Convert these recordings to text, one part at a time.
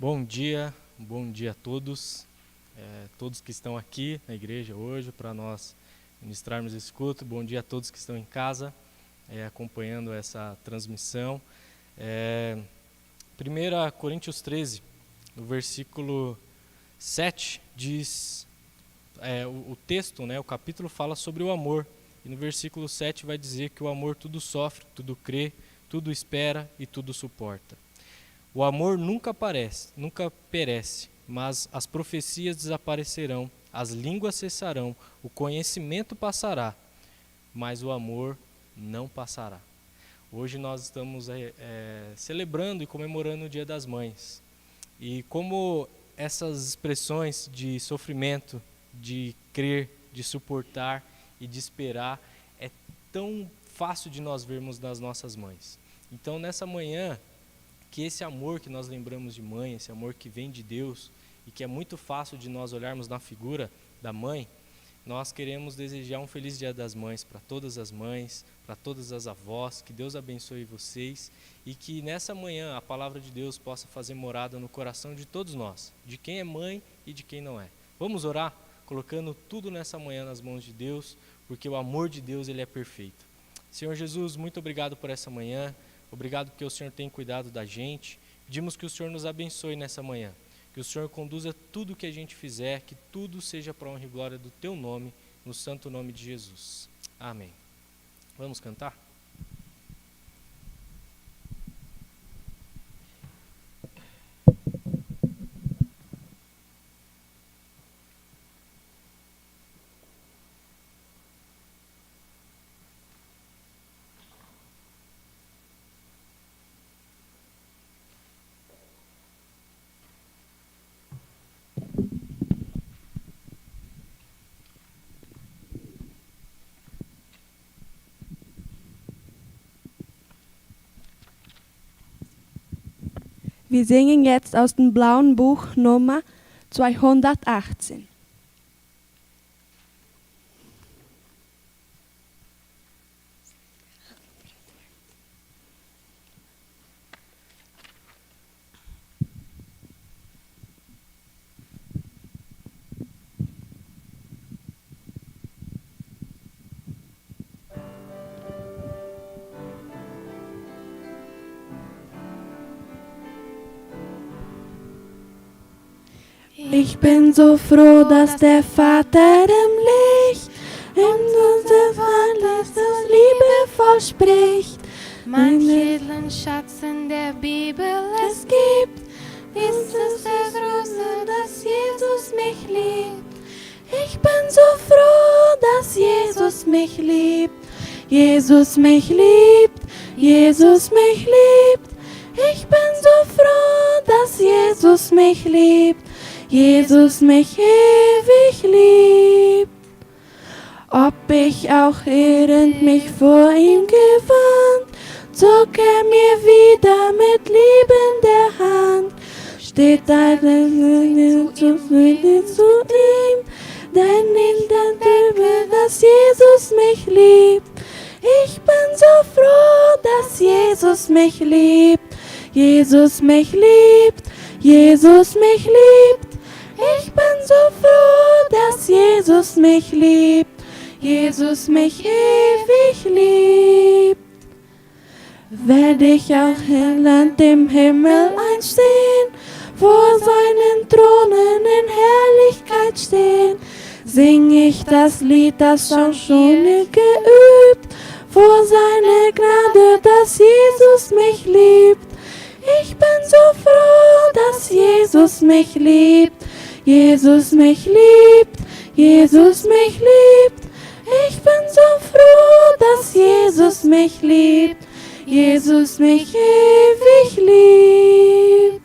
Bom dia a todos, todos que estão aqui na igreja hoje para nós ministrarmos esse culto. Bom dia a todos que estão em casa acompanhando essa transmissão. 1 Coríntios 13, no versículo 7, diz, o texto, o capítulo fala sobre o amor. E no versículo 7 vai dizer que o amor tudo sofre, tudo crê, tudo espera e tudo suporta. O amor nunca perece, mas as profecias desaparecerão, as línguas cessarão, o conhecimento passará, mas o amor não passará. Hoje nós estamos celebrando e comemorando o Dia das Mães. E como essas expressões de sofrimento, de crer, de suportar e de esperar é tão fácil de nós vermos nas nossas mães. Então nessa manhã, que esse amor que nós lembramos de mãe, esse amor que vem de Deus e que é muito fácil de nós olharmos na figura da mãe, nós queremos desejar um feliz Dia das Mães para todas as mães, para todas as avós, que Deus abençoe vocês e que nessa manhã a palavra de Deus possa fazer morada no coração de todos nós, de quem é mãe e de quem não é. Vamos orar, colocando tudo nessa manhã nas mãos de Deus, porque o amor de Deus ele é perfeito. Senhor Jesus, muito obrigado por essa manhã. Obrigado porque o Senhor tem cuidado da gente. Pedimos que o Senhor nos abençoe nessa manhã. Que o Senhor conduza tudo o que a gente fizer, que tudo seja para a honra e glória do Teu nome, no santo nome de Jesus. Amém. Vamos cantar? Wir singen jetzt aus dem blauen Buch Nummer 218. Ich bin so froh, dass der Vater im Licht in unser Verlies das liebevoll spricht. Mein edlen Schatz in der Bibel es gibt, ist es der Große, dass Jesus mich liebt. Ich bin so froh, dass Jesus mich liebt. Jesus mich liebt, Jesus mich liebt. Ich bin so froh, dass Jesus mich liebt. Jesus mich ewig liebt. Ob ich auch irrend mich vor ihm gewandt, zog er mir wieder mit liebender Hand. Steht dein zu ihm, denn ich denke, dass Jesus mich liebt. Ich bin so froh, dass Jesus mich liebt. Jesus mich liebt, Jesus mich liebt. Ich bin so froh, dass Jesus mich liebt. Jesus mich ewig liebt. Werd ich auch im Himmel einstehen, vor seinen Thronen in Herrlichkeit stehen, sing ich das Lied, das schon geübt, vor seiner Gnade, dass Jesus mich liebt. Ich bin so froh, dass Jesus mich liebt. Jesus mich liebt, Jesus mich liebt. Ich bin so froh, dass Jesus mich liebt. Jesus mich ewig liebt.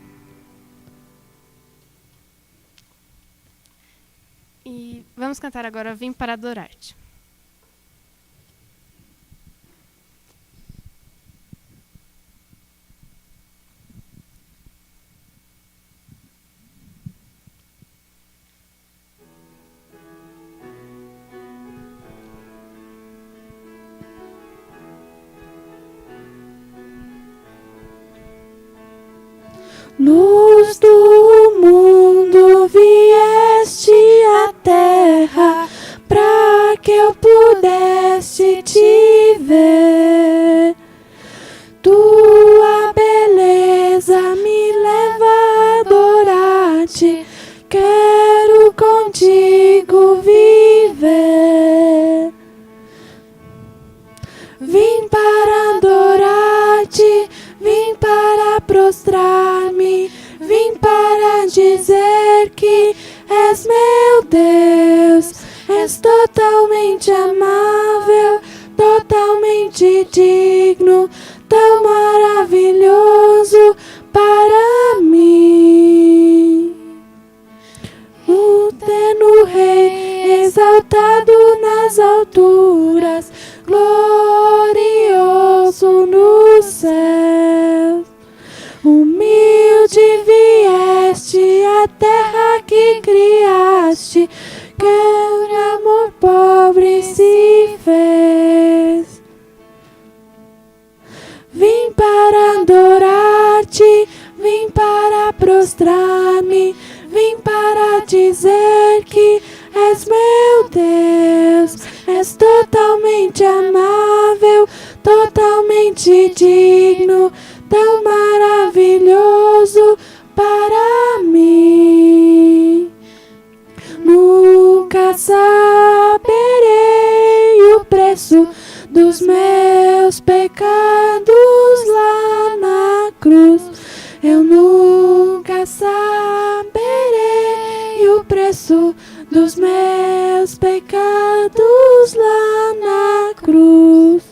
E vamos cantar agora Vim para Adorar-te. Luz du adorar-te, quero contigo viver. Vim para adorar-te, vim para prostrar-me, vim para dizer que és meu Deus, és totalmente amável, totalmente digno, tão maravilhoso para mim. O eterno Rei, exaltado nas alturas, glorioso nos céus. Humilde vieste à terra que criaste, que por amor pobre se fez. Vim para adorar-te, vim para prostrar-me, vim para dizer que és meu Deus, és totalmente amável, totalmente digno, tão maravilhoso para mim. Nunca saberei o preço dos meus pecados lá na cruz. Eu nunca saberei o preço dos meus pecados lá na cruz.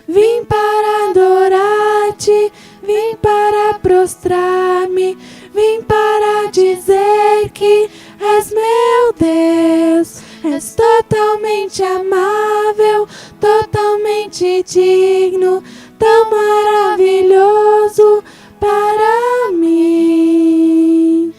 Vim para adorar-te, vim para prostrar-me, vim para dizer que és meu Deus, és totalmente amável, totalmente digno, tão maravilhoso para mim.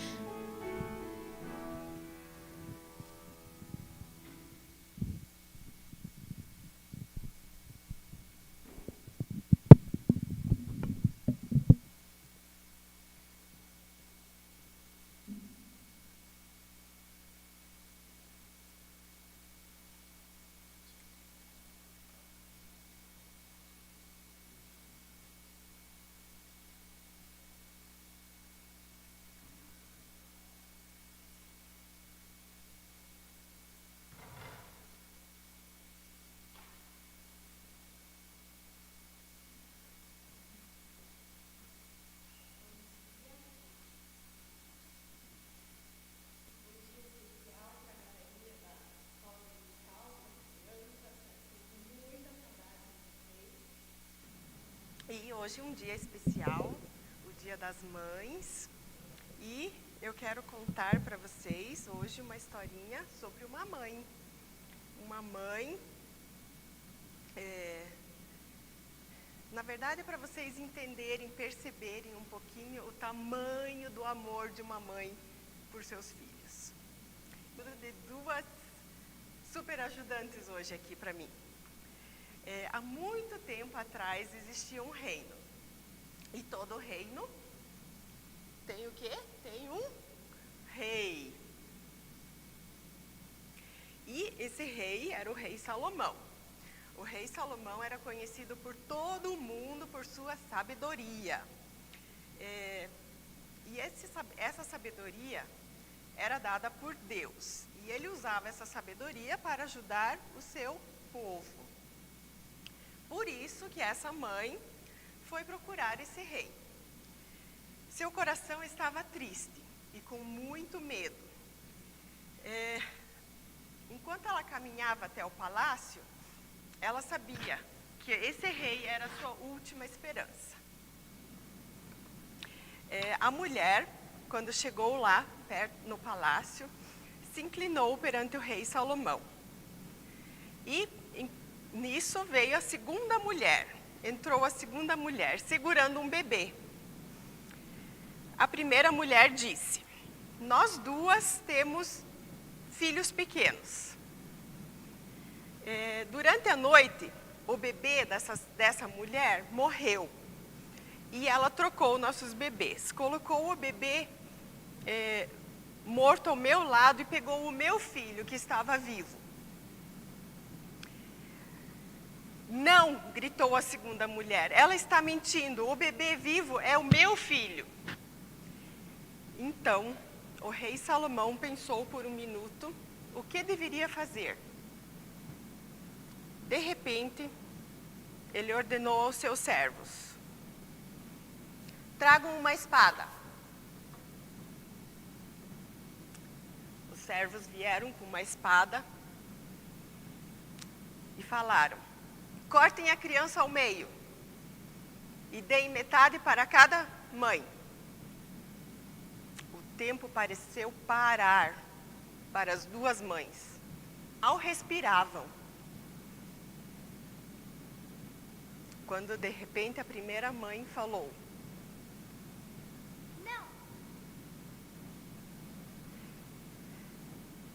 E hoje é um dia especial, o Dia das Mães, e eu quero contar para vocês hoje uma historinha sobre uma mãe. Uma mãe, na verdade é para vocês entenderem, perceberem um pouquinho o tamanho do amor de uma mãe por seus filhos. De duas super ajudantes hoje aqui para mim. Há muito tempo atrás existia um reino. E todo reino tem o quê? Tem um rei. E esse rei era o rei Salomão. O rei Salomão era conhecido por todo o mundo por sua sabedoria. E essa sabedoria era dada por Deus. E ele usava essa sabedoria para ajudar o seu povo. Por isso que essa mãe foi procurar esse rei. Seu coração estava triste e com muito medo. Enquanto ela caminhava até o palácio, ela sabia que esse rei era a sua última esperança. A mulher, quando chegou lá, perto no palácio, se inclinou perante o rei Salomão. E nisso veio a segunda mulher, entrou a segunda mulher, segurando um bebê. A primeira mulher disse: nós duas temos filhos pequenos. Durante a noite, o bebê dessa mulher morreu. E ela trocou nossos bebês, colocou o bebê morto ao meu lado e pegou o meu filho, que estava vivo. Não, gritou a segunda mulher, ela está mentindo, o bebê vivo é o meu filho. Então, o rei Salomão pensou por um minuto o que deveria fazer. De repente, ele ordenou aos seus servos: tragam uma espada. Os servos vieram com uma espada e falaram: cortem a criança ao meio e deem metade para cada mãe. O tempo pareceu parar para as duas mães. Mal respiravam, quando de repente a primeira mãe falou: não.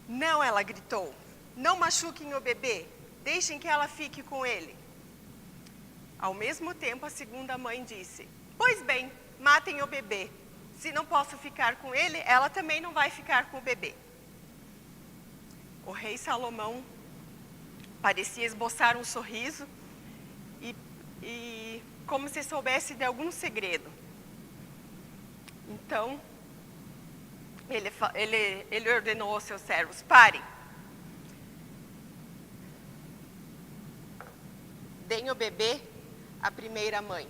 Não, ela gritou, não machuquem o bebê, deixem que ela fique com ele. Ao mesmo tempo, a segunda mãe disse: pois bem, matem o bebê. Se não posso ficar com ele, ela também não vai ficar com o bebê. O rei Salomão parecia esboçar um sorriso e como se soubesse de algum segredo. Então, ele ordenou aos seus servos: parem. Deem o bebê à primeira mãe,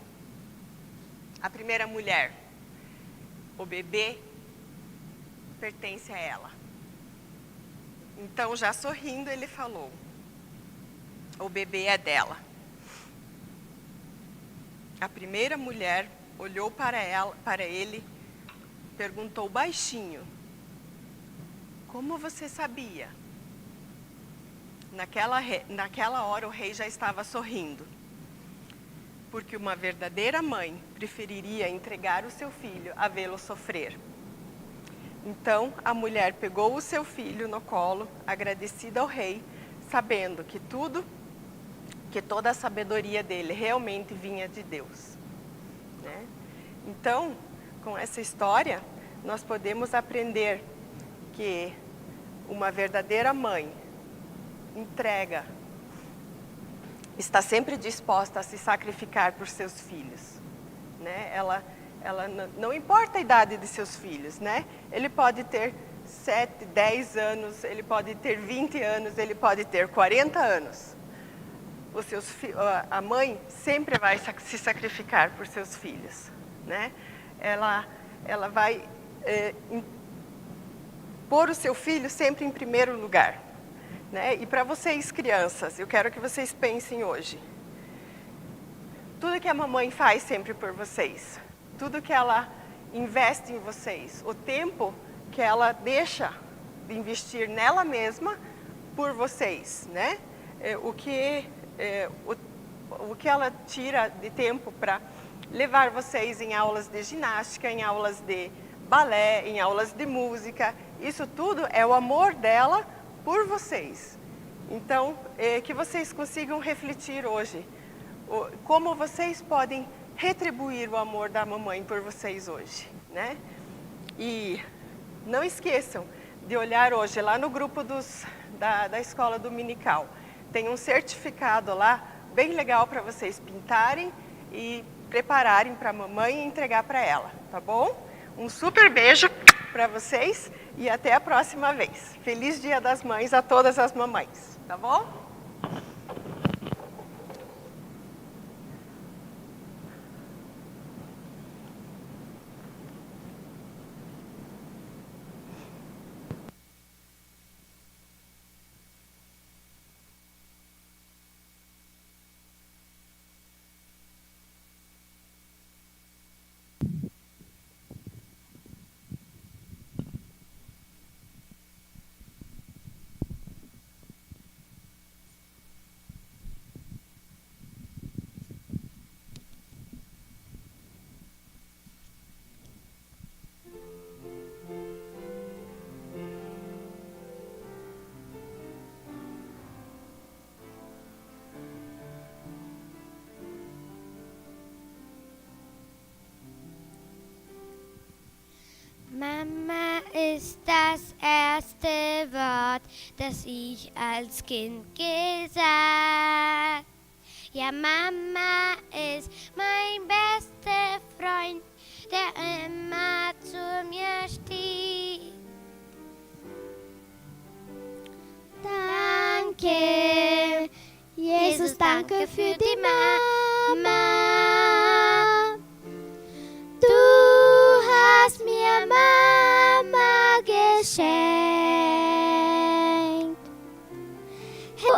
à primeira mulher. O bebê pertence a ela. Então, já sorrindo, ele falou: o bebê é dela. A primeira mulher olhou para ele, perguntou baixinho: como você sabia? Naquela hora o rei já estava sorrindo, porque uma verdadeira mãe preferiria entregar o seu filho a vê-lo sofrer. Então a mulher pegou o seu filho no colo, agradecida ao rei, sabendo que toda a sabedoria dele realmente vinha de Deus, né? Então, com essa história, nós podemos aprender que uma verdadeira mãe está sempre disposta a se sacrificar por seus filhos, né? Ela não importa a idade de seus filhos, né? Ele pode ter 7, 10 anos, ele pode ter 20 anos, ele pode ter 40 anos. A mãe sempre vai se sacrificar por seus filhos, né? Ela vai pôr o seu filho sempre em primeiro lugar, né? E para vocês, crianças, eu quero que vocês pensem hoje. Tudo que a mamãe faz sempre por vocês, tudo que ela investe em vocês, o tempo que ela deixa de investir nela mesma por vocês, né? O que ela tira de tempo para levar vocês em aulas de ginástica, em aulas de balé, em aulas de música, isso tudo é o amor dela por vocês. Então, que vocês consigam refletir hoje como vocês podem retribuir o amor da mamãe por vocês hoje, né? E não esqueçam de olhar hoje lá no grupo da escola dominical. Tem um certificado lá, bem legal para vocês pintarem e prepararem para a mamãe e entregar para ela, tá bom? Um super beijo para vocês e até a próxima vez. Feliz Dia das Mães a todas as mamães, tá bom? Mama ist das erste Wort, das ich als Kind gesagt. Ja, Mama ist mein bester Freund, der immer zu mir steht. Danke, Jesus, danke für die Mama. Du hast mir Mama geschenkt.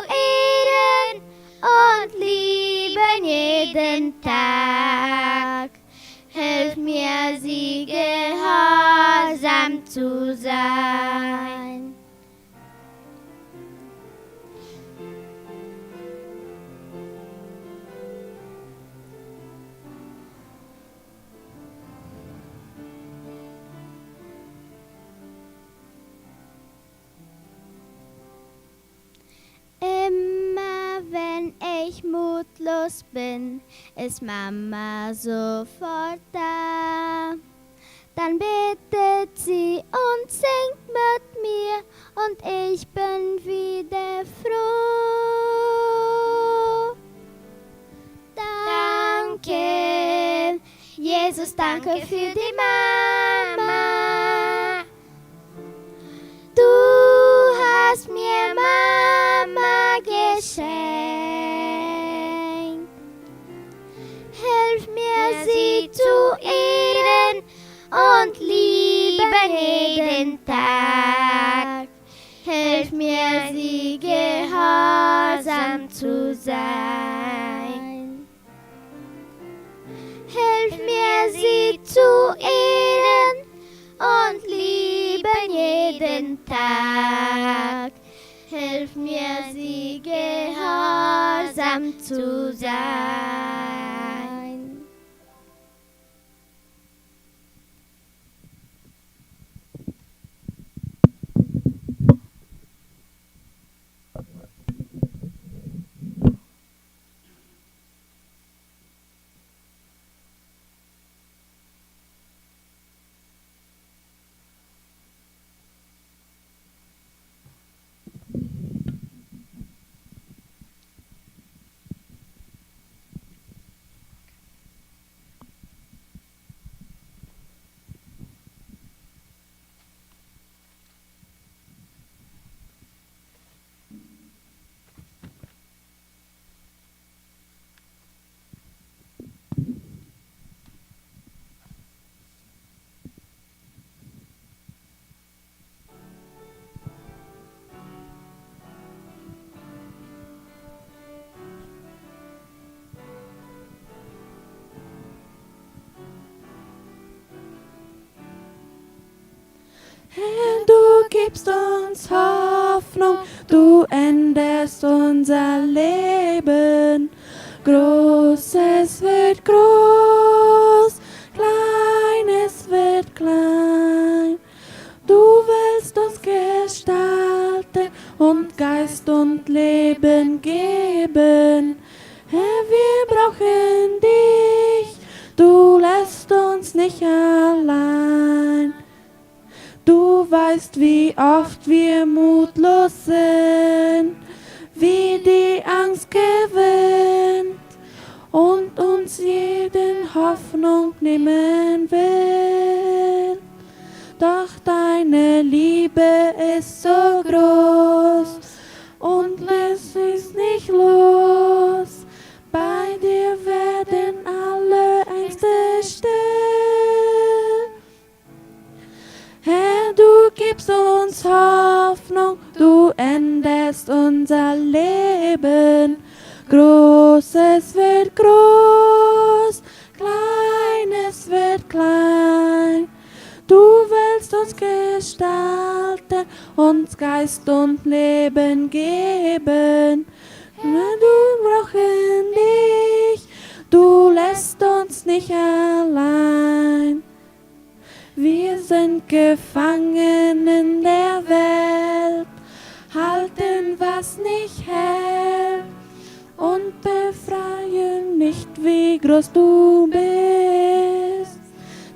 Ehren und lieben jeden Tag. Hilf mir, sie gehorsam zu sein. Immer wenn ich mutlos bin, ist Mama sofort da. Dann betet sie und singt mit mir und ich bin wieder froh. Danke, Jesus, danke für die Mama. Du hast mir Mama geschenkt. Hilf mir, sie zu ehren und lieben jeden Tag. Hilf mir, sie gehorsam zu sein. Hilf mir, sie zu ehren und lieben jeden Tag. Hilf mir, sie gehorsam zu sein. Herr, du gibst uns Hoffnung, du änderst unser Leben. Großes wird groß, Kleines wird klein. Du willst uns gestalten und Geist und Leben geben. Herr, wir brauchen dich, du lässt uns nicht allein. Du weißt, wie oft wir mutlos sind, wie die Angst gewinnt und uns jeden Hoffnung nehmen will. Doch deine Liebe ist so groß und lässt uns nicht los. Bei dir werden alle Ängste still. Herr, du gibst uns Hoffnung, du änderst unser Leben. Großes wird groß, Kleines wird klein. Du willst uns gestalten, uns Geist und Leben geben. Du brauchen dich, du lässt uns nicht allein. Wir sind gefangen in der Welt, halten was nicht hält und befreien nicht, wie groß du bist,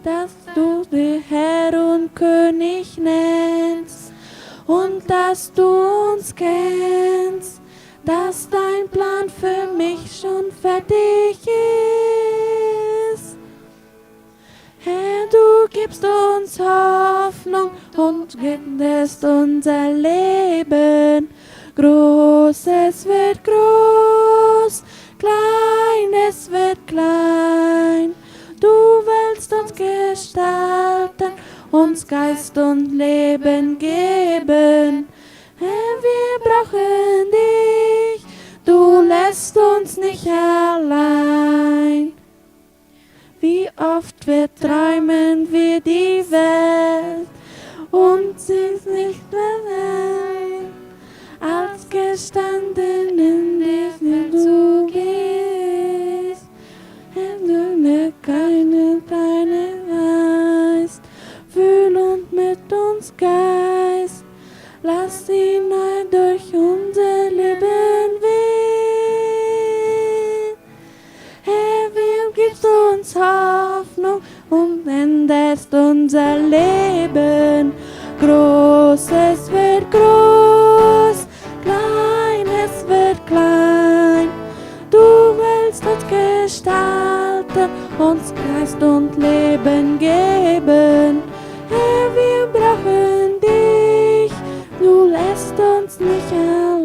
dass du den Herr und König nennst und dass du uns kennst, dass dein Plan für mich schon fertig ist. Herr, du gibst uns Hoffnung und änderst unser Leben. Groß allein. Du willst uns gestalten, uns Geist und Leben geben. Herr, wir brauchen dich, du lässt uns nicht allein. Wie oft träumen wir die Welt und sie ist nicht allein, als gestanden in dir du gehst. Wenn du keine weißt, fühl und mit uns Geist, lass ihn neu durch unser Leben wehen. Herr, wir gibst uns Hoffnung und änderst unser Leben. Großes wird groß, Kleines wird klein. Du willst uns gestalten, uns Geist und Leben geben. Herr, wir brauchen dich, du lässt uns nicht allein.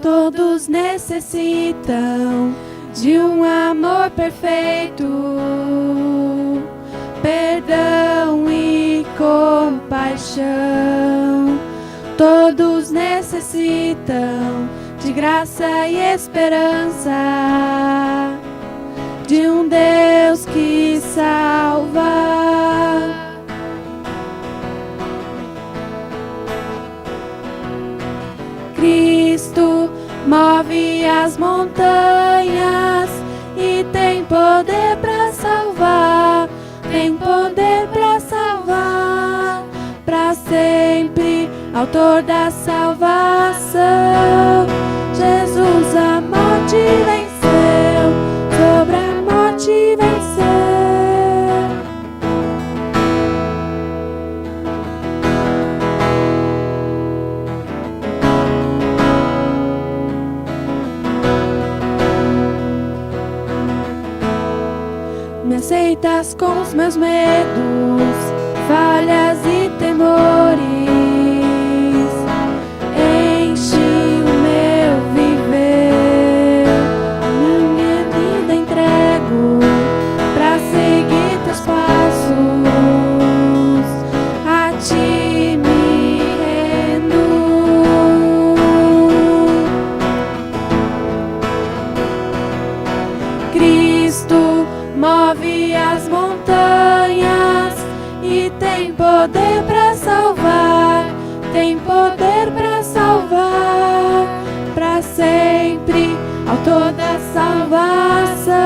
Todos necessitam de amor perfeito, perdão e compaixão. Todos necessitam de graça e esperança, de Deus que salva. Cristo move as montanhas e tem poder para salvar, tem poder para salvar, para sempre, autor da salvação. Jesus a morte venceu, sobre a morte venceu. Me aceitas com os meus medos, falhas e temores. Enche o meu viver, a minha vida entrego pra seguir teus passos. A ti me rendo. Cristo move as montanhas e tem poder para salvar, tem poder para salvar, para sempre, autor da salvação.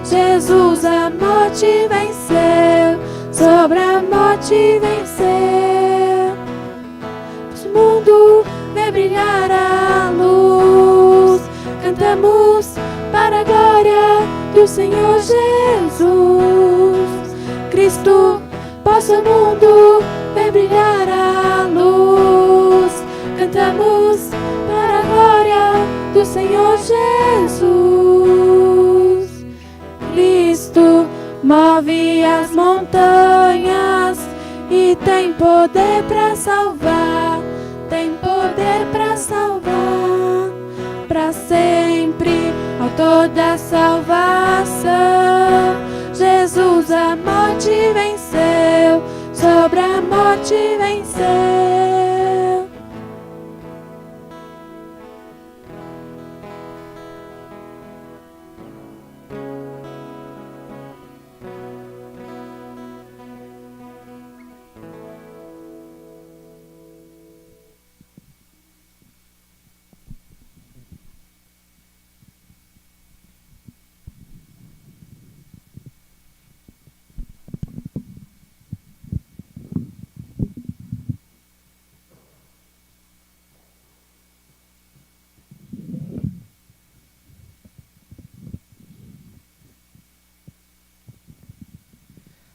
Jesus a morte venceu, sobre a morte venceu. O mundo vê brilhar a luz, cantamos para a glória do Senhor Jesus. Cristo, posso o mundo ver brilhar a luz. Cantamos para a glória do Senhor Jesus. Cristo move as montanhas e tem poder para salvar, tem poder para salvar, para sempre, autor da salvação. Jesus a morte venceu, sobre a morte venceu.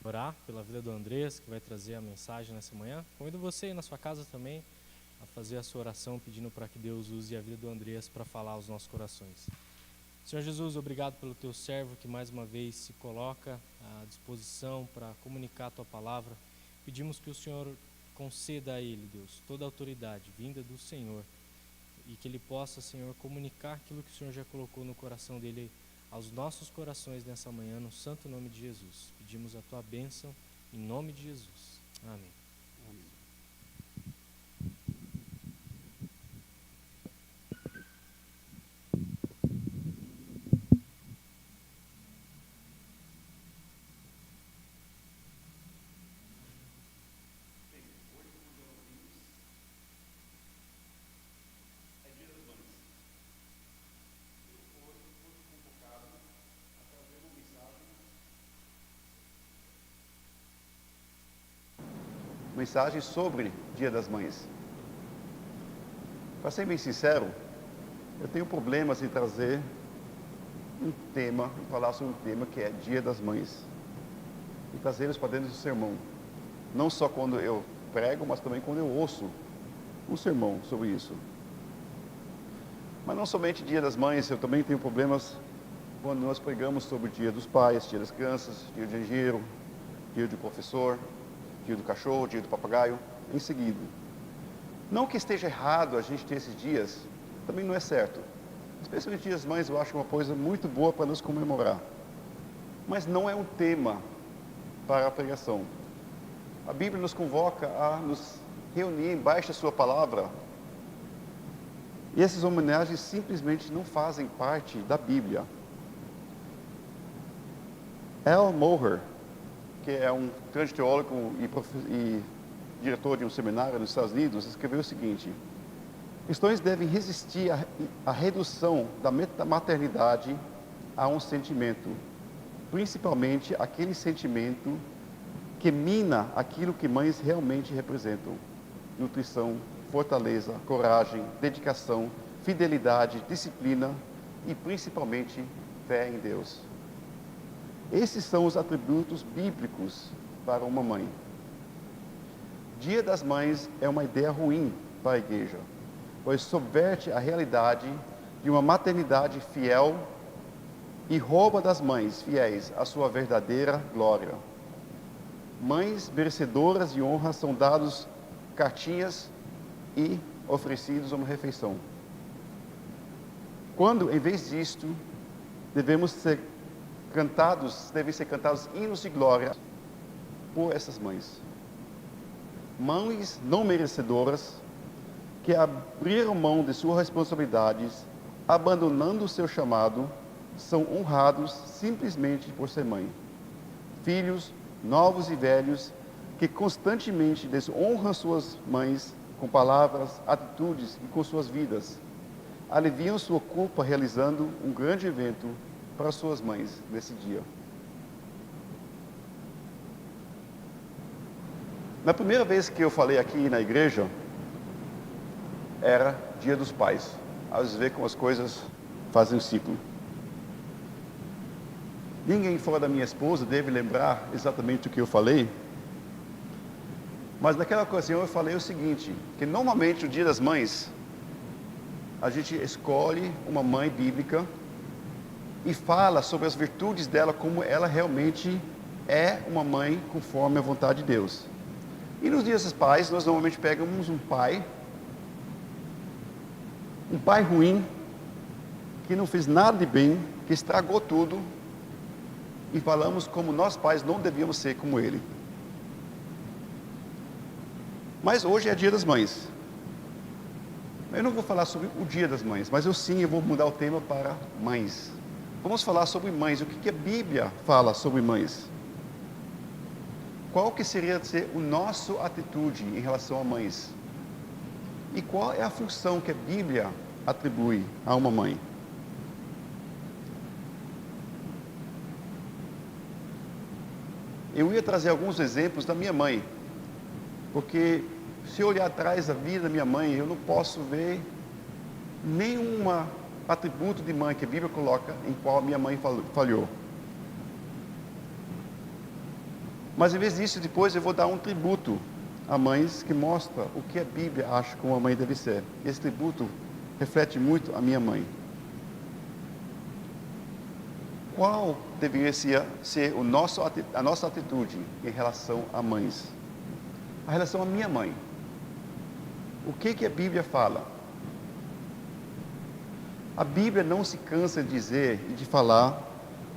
orar pela vida do Andrés, que vai trazer a mensagem nessa manhã. Convido você aí na sua casa também a fazer a sua oração, pedindo para que Deus use a vida do Andrés para falar aos nossos corações. Senhor Jesus, obrigado pelo teu servo que mais uma vez se coloca à disposição para comunicar a tua palavra. Pedimos que o Senhor conceda a ele, Deus, toda a autoridade vinda do Senhor e que ele possa, Senhor, comunicar aquilo que o Senhor já colocou no coração dele aos nossos corações nessa manhã, no santo nome de Jesus. Pedimos a tua bênção em nome de Jesus. Amém. Mensagem sobre Dia das Mães. Para ser bem sincero, eu tenho problemas em trazer falar sobre um tema que é Dia das Mães, e trazê-los para dentro do sermão. Não só quando eu prego, mas também quando eu ouço um sermão sobre isso. Mas não somente Dia das Mães, eu também tenho problemas quando nós pregamos sobre o Dia dos Pais, Dia das Crianças, Dia do Engenheiro, Dia do Professor, Dia do Cachorro, Dia do Papagaio, em seguida. Não que esteja errado a gente ter esses dias, também não é certo. Especialmente Dia das Mães, eu acho uma coisa muito boa para nos comemorar. Mas não é um tema para a pregação. A Bíblia nos convoca a nos reunir embaixo da sua palavra. E essas homenagens simplesmente não fazem parte da Bíblia. Al Mohler, que é um grande teólogo e diretor de um seminário nos Estados Unidos, escreveu o seguinte: cristãos devem resistir à redução da maternidade a um sentimento, principalmente aquele sentimento que mina aquilo que mães realmente representam: nutrição, fortaleza, coragem, dedicação, fidelidade, disciplina e principalmente fé em Deus. Esses são os atributos bíblicos para uma mãe. Dia das Mães é uma ideia ruim para a igreja, pois subverte a realidade de uma maternidade fiel e rouba das mães fiéis a sua verdadeira glória. Mães merecedoras de honra são dados cartinhas e oferecidos uma refeição. Quando, em vez disto, devem ser cantados hinos de glória por essas mães. Mães não merecedoras que abriram mão de suas responsabilidades, abandonando o seu chamado, são honrados simplesmente por ser mãe. Filhos, novos e velhos, que constantemente desonram suas mães com palavras, atitudes e com suas vidas, aliviam sua culpa realizando um grande evento para suas mães nesse dia. Na primeira vez que eu falei aqui na igreja, era Dia dos Pais. Às vezes vê como as coisas fazem um ciclo. Ninguém fora da minha esposa deve lembrar exatamente o que eu falei, mas naquela ocasião eu falei o seguinte, que normalmente o Dia das Mães, a gente escolhe uma mãe bíblica e fala sobre as virtudes dela, como ela realmente é uma mãe conforme a vontade de Deus. E nos Dias dos Pais, nós normalmente pegamos um pai ruim, que não fez nada de bem, que estragou tudo, e falamos como nós pais não devíamos ser como ele. Mas hoje é Dia das Mães. Eu não vou falar sobre o Dia das Mães, mas eu vou mudar o tema para mães. Vamos falar sobre mães. O que a Bíblia fala sobre mães? Qual que seria a nossa atitude em relação a mães? E qual é a função que a Bíblia atribui a uma mãe? Eu ia trazer alguns exemplos da minha mãe, porque se eu olhar atrás da vida da minha mãe, eu não posso ver nenhum atributo de mãe que a Bíblia coloca em qual a minha mãe falhou. Mas em vez disso, depois eu vou dar um tributo a mães que mostra o que a Bíblia acha que uma mãe deve ser. Esse tributo reflete muito a minha mãe. Qual deveria ser a nossa atitude em relação a mães? A relação à minha mãe. O que a Bíblia fala? A Bíblia não se cansa de dizer e de falar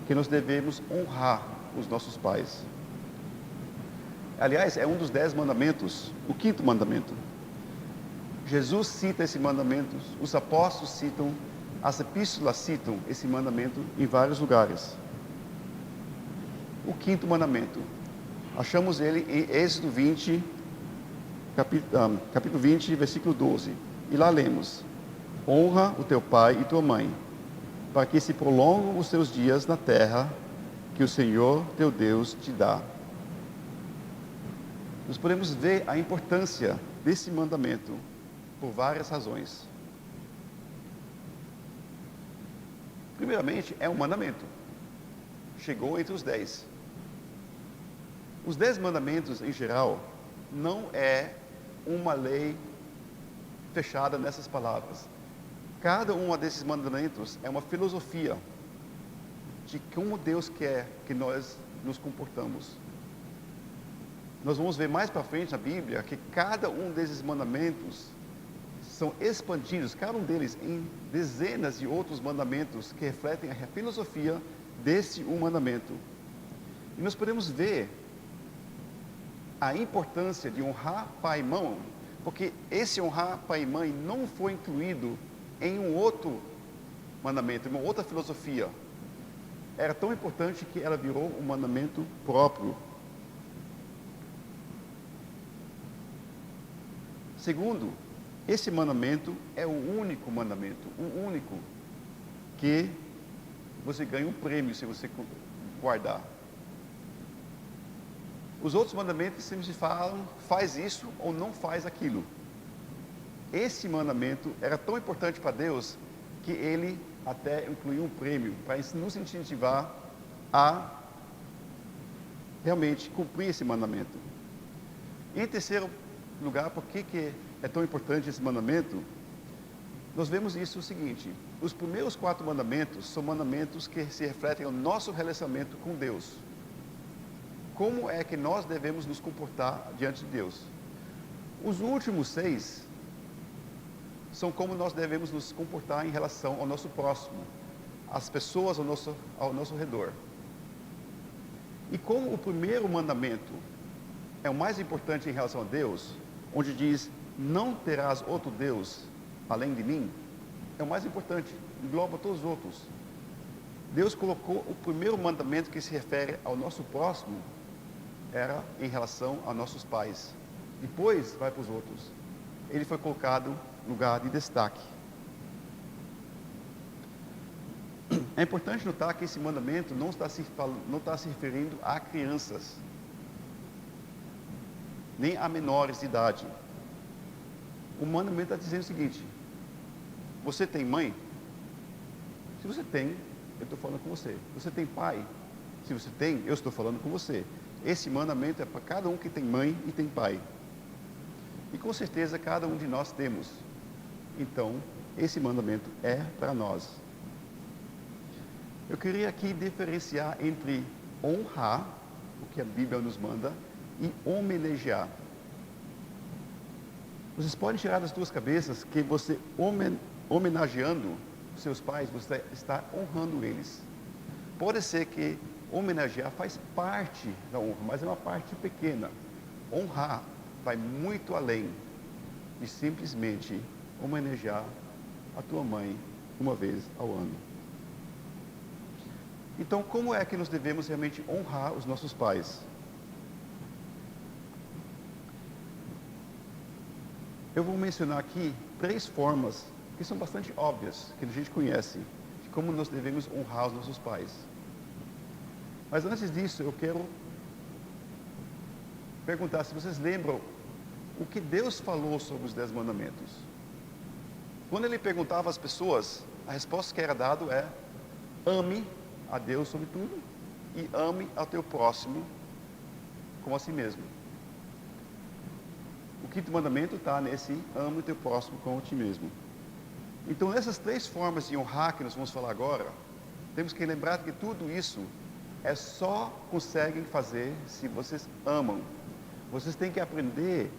que nós devemos honrar os nossos pais. Aliás, é um dos 10 mandamentos, o 5º mandamento. Jesus cita esse mandamento, os apóstolos citam, as epístolas citam esse mandamento em vários lugares. O 5º mandamento, achamos ele em Êxodo 20, capítulo 20, versículo 12. E lá lemos: honra o teu pai e tua mãe, para que se prolongam os teus dias na terra que o Senhor teu Deus te dá. Nós podemos ver a importância desse mandamento por várias razões. Primeiramente, é um mandamento. Chegou entre os 10. Os 10 mandamentos, em geral, não é uma lei fechada nessas palavras. Cada um desses mandamentos é uma filosofia de como Deus quer que nós nos comportamos. Nós vamos ver mais para frente na Bíblia que cada um desses mandamentos são expandidos, cada um deles, em dezenas de outros mandamentos que refletem a filosofia desse um mandamento. E nós podemos ver a importância de honrar pai e mãe, porque esse honrar pai e mãe não foi incluído em um outro mandamento, em uma outra filosofia. Era tão importante que ela virou um mandamento próprio. Segundo, esse mandamento é o único mandamento, o único que você ganha um prêmio se você guardar. Os outros mandamentos sempre se falam, faz isso ou não faz aquilo. Esse mandamento era tão importante para Deus que ele até incluiu um prêmio para nos incentivar a realmente cumprir esse mandamento. Em terceiro lugar, por que é tão importante esse mandamento? Nós vemos isso o seguinte: os primeiros 4 mandamentos são mandamentos que se refletem ao nosso relacionamento com Deus. Como é que nós devemos nos comportar diante de Deus? Os últimos 6 são como nós devemos nos comportar em relação ao nosso próximo, às pessoas ao nosso redor. E como o primeiro mandamento é o mais importante em relação a Deus, onde diz, não terás outro Deus além de mim, é o mais importante, engloba todos os outros. Deus colocou o primeiro mandamento que se refere ao nosso próximo, era em relação a nossos pais. Depois vai para os outros. Ele foi colocado em lugar de destaque. É importante notar que esse mandamento não está se referindo a crianças, nem a menores de idade. O mandamento está dizendo o seguinte: você tem mãe? Se você tem, eu estou falando com você. Você tem pai? Se você tem, eu estou falando com você. Esse mandamento é para cada um que tem mãe e tem pai. E com certeza cada um de nós temos. Então, esse mandamento é para nós. Eu queria aqui diferenciar entre honrar, o que a Bíblia nos manda, e homenagear. Vocês podem tirar das suas cabeças que você homenageando seus pais, você está honrando eles. Pode ser que homenagear faz parte da honra, mas é uma parte pequena. Honrar vai muito além de simplesmente homenagear a tua mãe uma vez ao ano. Então, como é que nós devemos realmente honrar os nossos pais? Eu vou mencionar aqui 3 formas que são bastante óbvias, que a gente conhece, de como nós devemos honrar os nossos pais. Mas antes disso, eu quero perguntar se vocês lembram o que Deus falou sobre os 10 mandamentos. Quando ele perguntava às pessoas, a resposta que era dada é: ame a Deus sobre tudo e ame ao teu próximo como a si mesmo. O quinto mandamento está nesse: ama o teu próximo como a ti mesmo. Então, nessas três formas de honrar que nós vamos falar agora, temos que lembrar que tudo isso só conseguem fazer se vocês amam. Vocês têm que aprender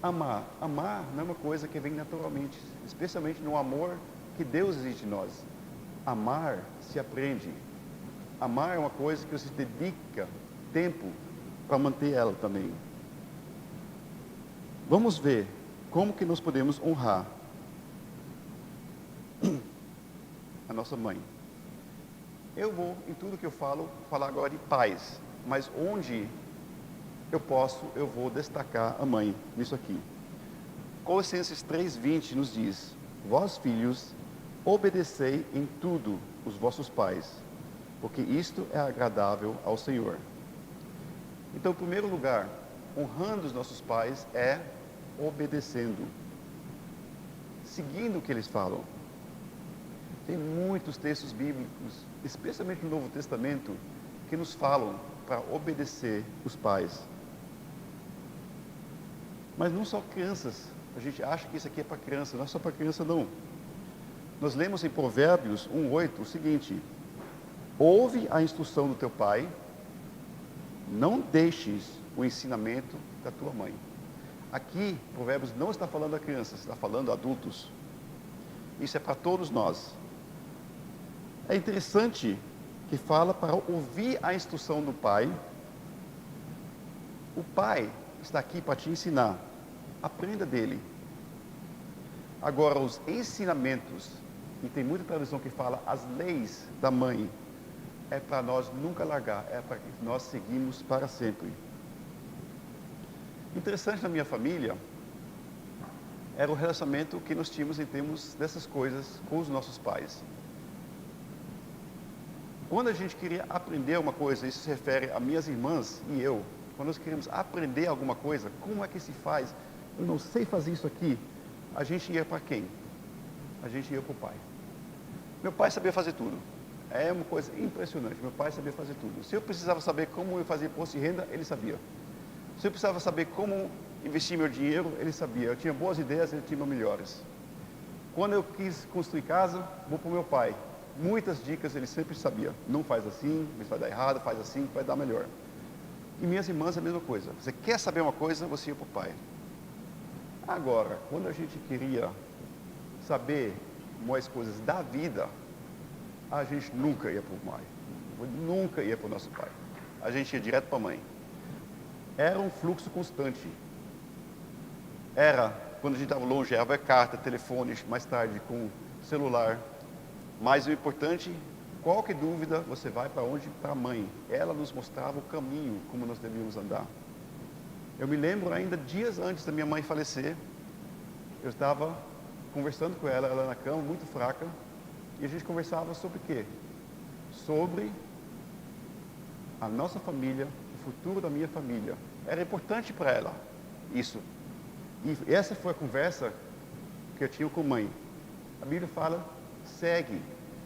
a amar. Amar não é uma coisa que vem naturalmente, especialmente no amor que Deus exige de nós. Amar se aprende. Amar é uma coisa que você dedica tempo para manter ela também. Vamos ver como que nós podemos honrar a nossa mãe. Eu vou, em tudo que eu falo, falar agora de pais, mas onde eu vou destacar a mãe nisso aqui. Colossenses 3:20 nos diz: vós filhos, obedecei em tudo os vossos pais, porque isto é agradável ao Senhor. Então, em primeiro lugar, honrando os nossos pais é obedecendo, seguindo o que eles falam. Tem muitos textos bíblicos, especialmente no Novo Testamento, que nos falam para obedecer os pais. Mas não só crianças. A gente acha que isso aqui é para criança, não é só para criança não. Nós lemos em Provérbios 1:8 o seguinte: ouve a instrução do teu pai, não deixes o ensinamento da tua mãe. Aqui, Provérbios não está falando a crianças, está falando a adultos. Isso é para todos nós. É interessante que fala para ouvir a instrução do pai. O pai está aqui para te ensinar. Aprenda dele. Agora, os ensinamentos, e tem muita tradução que fala as leis da mãe, é para nós nunca largar, é para que nós seguimos para sempre. Interessante na minha família, era o relacionamento que nós tínhamos em termos dessas coisas com os nossos pais. Quando a gente queria aprender alguma coisa, isso se refere a minhas irmãs e eu, quando nós queríamos aprender alguma coisa, como é que se faz? Eu não sei fazer isso aqui. A gente ia para quem? A gente ia para o pai. Meu pai sabia fazer tudo. É uma coisa impressionante. Meu pai sabia fazer tudo. Se eu precisava saber como eu fazia imposto de renda, ele sabia. Se eu precisava saber como investir meu dinheiro, ele sabia. Eu tinha boas ideias, ele tinha melhores. Quando eu quis construir casa, vou para o meu pai. Muitas dicas ele sempre sabia. Não faz assim, isso vai dar errado, faz assim, vai dar melhor. E minhas irmãs a mesma coisa. Você quer saber uma coisa, você ia para o pai. Agora, quando a gente queria saber mais coisas da vida, a gente nunca ia para o pai. Nunca ia para o nosso pai. A gente ia direto para a mãe. Era um fluxo constante. Era, quando a gente estava longe, era carta, telefone, mais tarde com celular. Mas o importante, qualquer dúvida, você vai para onde? Para a mãe. Ela nos mostrava o caminho, como nós devíamos andar. Eu me lembro ainda dias antes da minha mãe falecer, eu estava conversando com ela, ela na cama, muito fraca, e a gente conversava sobre o quê? Sobre a nossa família, o futuro da minha família. Era importante para ela isso. E essa foi a conversa que eu tinha com a mãe. A Bíblia fala: segue.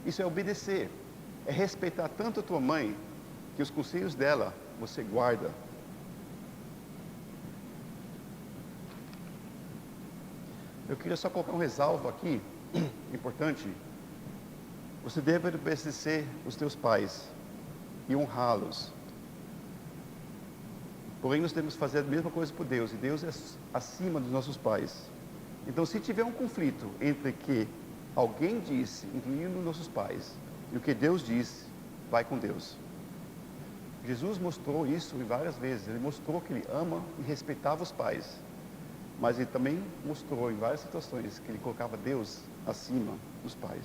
Isso é obedecer. É respeitar tanto a tua mãe, que os conselhos dela você guarda. Eu queria só colocar um ressalvo aqui, importante. Você deve obedecer os teus pais e honrá-los. Porém, nós temos que fazer a mesma coisa por Deus, e Deus é acima dos nossos pais. Então, se tiver um conflito entre que alguém disse, incluindo nossos pais, e o que Deus disse, vai com Deus. Jesus mostrou isso várias vezes. Ele mostrou que ele ama e respeitava os pais. Mas ele também mostrou em várias situações que ele colocava Deus acima dos pais.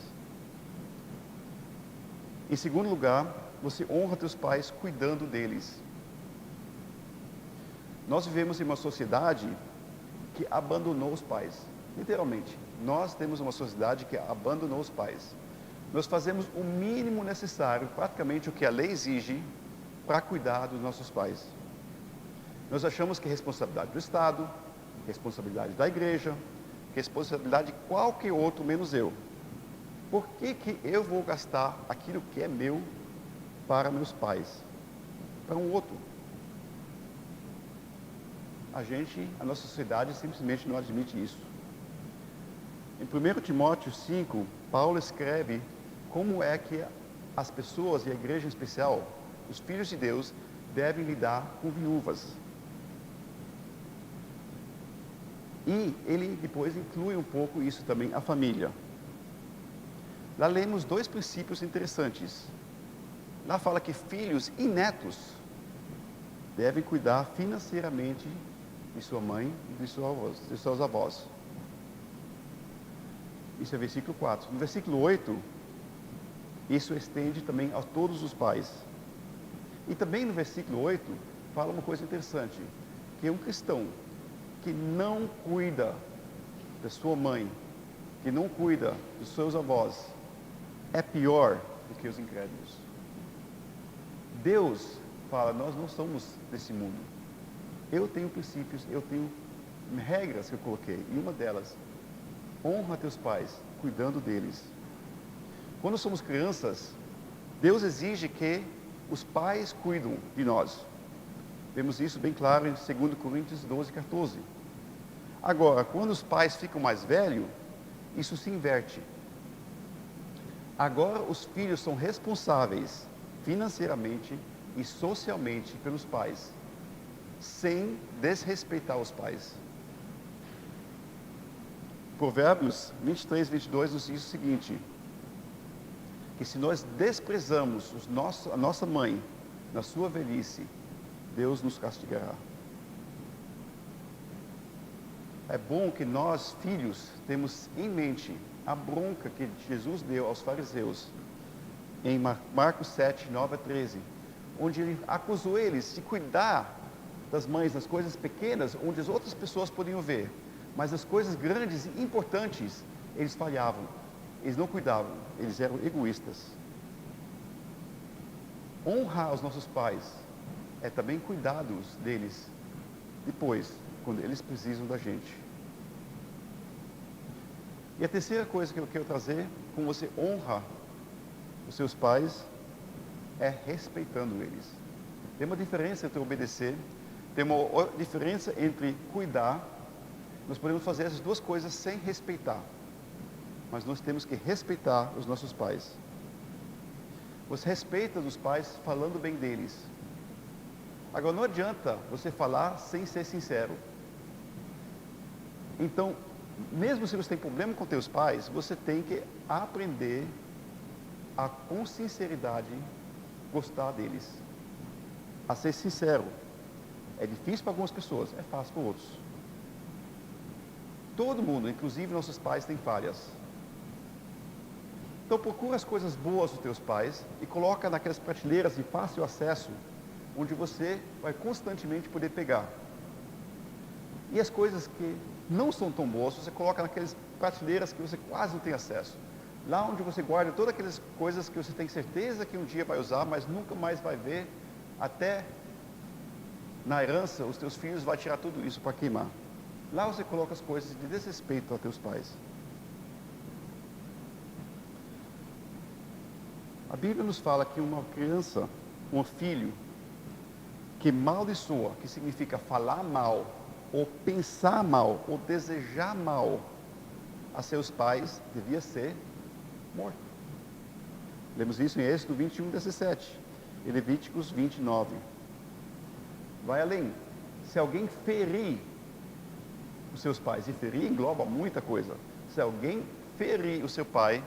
Em segundo lugar, você honra teus pais cuidando deles. Nós vivemos em uma sociedade que abandonou os pais. Literalmente, nós temos uma sociedade que abandonou os pais. Nós fazemos o mínimo necessário, praticamente o que a lei exige, para cuidar dos nossos pais. Nós achamos que é responsabilidade do Estado, responsabilidade da igreja, responsabilidade de qualquer outro menos eu. Por que eu vou gastar aquilo que é meu para meus pais? Para um outro. a nossa sociedade simplesmente não admite isso. Em 1 Timóteo 5, Paulo escreve como é que as pessoas, e a igreja em especial, os filhos de Deus, devem lidar com viúvas. E ele depois inclui um pouco isso também, a família. Lá lemos 2 princípios interessantes. Lá fala que filhos e netos devem cuidar financeiramente de sua mãe e de seus avós. Isso é versículo 4. No versículo 8, isso estende também a todos os pais. E também no versículo 8, fala uma coisa interessante, que um cristão que não cuida da sua mãe, que não cuida dos seus avós, é pior do que os incrédulos. Deus fala, nós não somos desse mundo. Eu tenho princípios, eu tenho regras que eu coloquei, e uma delas, honra teus pais, cuidando deles. Quando somos crianças, Deus exige que os pais cuidam de nós. Vemos isso bem claro em 2 Coríntios 12, 14. Agora, quando os pais ficam mais velhos, isso se inverte. Agora os filhos são responsáveis financeiramente e socialmente pelos pais, sem desrespeitar os pais. Provérbios 23, 22 nos diz o seguinte, que se nós desprezamos a nossa mãe na sua velhice, Deus nos castigará. É bom que nós, filhos, temos em mente a bronca que Jesus deu aos fariseus, em Marcos 7, 9 a 13, onde ele acusou eles de cuidar das mães nas coisas pequenas, onde as outras pessoas podiam ver, mas as coisas grandes e importantes, eles falhavam, eles não cuidavam, eles eram egoístas. Honrar os nossos pais é também cuidar deles depois, quando eles precisam da gente. E a terceira coisa que eu quero trazer, como você honra os seus pais, é respeitando eles. Tem uma diferença entre obedecer, tem uma diferença entre cuidar. Nós podemos fazer essas duas coisas sem respeitar, mas nós temos que respeitar os nossos pais. Você respeita os pais falando bem deles. Agora, não adianta você falar sem ser sincero. Então, mesmo se você tem problema com teus pais, você tem que aprender a, com sinceridade, gostar deles. A ser sincero. É difícil para algumas pessoas, é fácil para outros. Todo mundo, inclusive nossos pais, tem falhas. Então procura as coisas boas dos teus pais e coloca naquelas prateleiras de fácil acesso, onde você vai constantemente poder pegar. E as coisas que não são tão boas, você coloca naquelas prateleiras que você quase não tem acesso. Lá onde você guarda todas aquelas coisas que você tem certeza que um dia vai usar, mas nunca mais vai ver, até na herança, os teus filhos vão tirar tudo isso para queimar. Lá você coloca as coisas de desrespeito a teus pais. A Bíblia nos fala que uma criança, um filho, que maldiçoa, que significa falar mal, ou pensar mal, ou desejar mal a seus pais, devia ser morto. Lemos isso em Êxodo 21, 17, e Levíticos 29. Vai além. Se alguém ferir os seus pais, e ferir engloba muita coisa. Se alguém ferir o seu pai,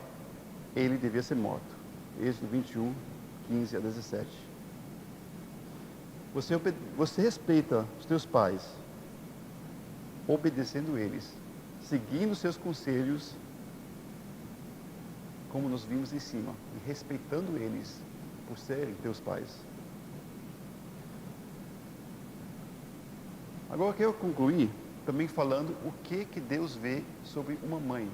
ele devia ser morto. Êxodo 21, 15 a 17. Você respeita os teus pais, obedecendo eles, seguindo seus conselhos, como nós vimos em cima, e respeitando eles por serem teus pais. Agora eu quero concluir também falando o que Deus vê sobre uma mãe.